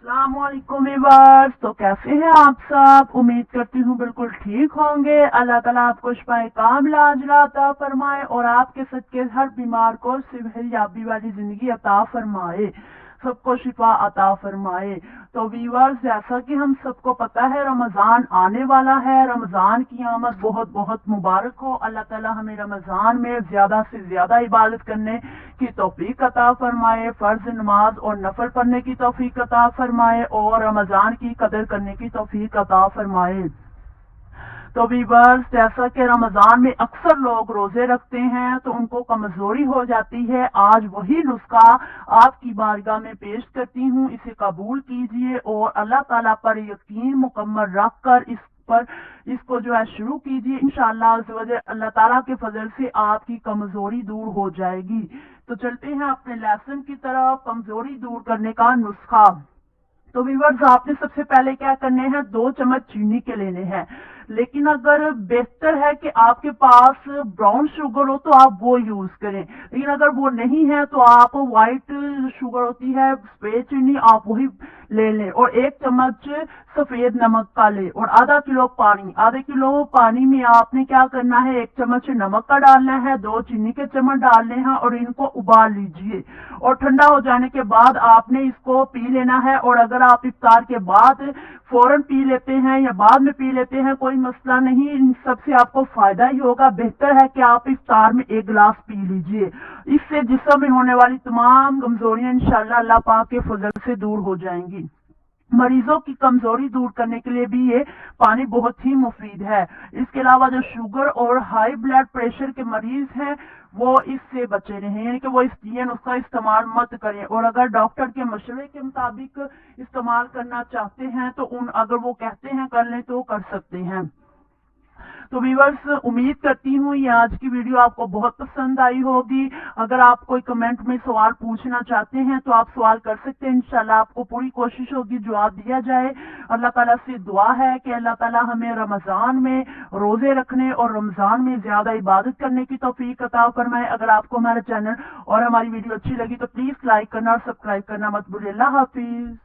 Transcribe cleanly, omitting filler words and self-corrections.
अस्सलाम वालेकुम व्यूअर्स। तो कैसे हैं आप सब? उम्मीद करती हूँ बिल्कुल ठीक होंगे। अल्लाह ताला आपको शिफाए कामिला अजला अता फरमाए और आपके सदके हर बीमार को सेहतयाबी वाली जिंदगी अता फरमाए, सबको शिफा अता फरमाए। तो व्यूअर्स, जैसा कि हम सबको पता है रमजान आने वाला है। रमजान की आमद बहुत बहुत मुबारक हो। अल्लाह ताला हमें रमजान में ज्यादा से ज्यादा इबादत करने की तौफीक अता फरमाए, फर्ज नमाज और नफल पढ़ने की तौफीक अता फरमाए और रमजान की कदर करने की तौफीक अता फरमाए। तो व्यूअर्स, जैसा कि रमजान में अक्सर लोग रोजे रखते हैं तो उनको कमजोरी हो जाती है। आज वही नुस्खा आपकी बारगाह में पेश करती हूँ, इसे कबूल कीजिए और अल्लाह ताला पर यकीन मुकम्मल रख कर इसको जो है शुरू कीजिए। इंशाअल्लाह अल्लाह ताला के फजल से आपकी कमजोरी दूर हो जाएगी। तो चलते हैं अपने लेसन की तरफ। कमजोरी दूर करने का नुस्खा। तो व्यूअर्स, आपने सबसे पहले क्या करने हैं, 2 चम्मच चीनी के लेने हैं। लेकिन अगर बेहतर है कि आपके पास ब्राउन शुगर हो तो आप वो यूज करें, लेकिन अगर वो नहीं है तो आप व्हाइट शुगर होती है, सफेद चीनी, आप वही ले लें। और 1 चम्मच सफेद नमक का ले और आधे किलो पानी में आपने क्या करना है, 1 चम्मच नमक का डालना है, 2 चीनी के चम्मच डालने हैं और इनको उबाल लीजिए। और ठंडा हो जाने के बाद आपने इसको पी लेना है। और अगर आप इफ्तार के बाद फौरन पी लेते हैं या बाद में पी लेते हैं, कोई मसला नहीं, इन सबसे आपको फायदा ही होगा। बेहतर है कि आप इफ्तार में 1 गिलास पी लीजिए। इससे जिस्म में होने वाली तमाम कमजोरियां इंशाअल्लाह अल्लाह पाक के फजल से दूर हो जाएंगी। मरीजों की कमजोरी दूर करने के लिए भी ये पानी बहुत ही मुफीद है। इसके अलावा जो शुगर और हाई ब्लड प्रेशर के मरीज हैं वो इससे बचे रहें, यानी कि वो ये नुस्खा इस्तेमाल मत करें। और अगर डॉक्टर के मशवरे के मुताबिक इस्तेमाल करना चाहते हैं तो अगर वो कहते हैं कर लें तो कर सकते हैं। तो व्यूअर्स, उम्मीद करती हूँ ये आज की वीडियो आपको बहुत पसंद आई होगी। अगर आप कोई कमेंट में सवाल पूछना चाहते हैं तो आप सवाल कर सकते हैं। इंशाल्लाह आपको पूरी कोशिश होगी जवाब दिया जाए। अल्लाह ताला से दुआ है कि अल्लाह ताला हमें रमजान में रोजे रखने और रमजान में ज्यादा इबादत करने की तौफीक अता फरमाए। अगर आपको हमारा चैनल और हमारी वीडियो अच्छी लगी तो प्लीज लाइक करना और सब्सक्राइब करना मत भूलिए। अल्लाह हाफिज।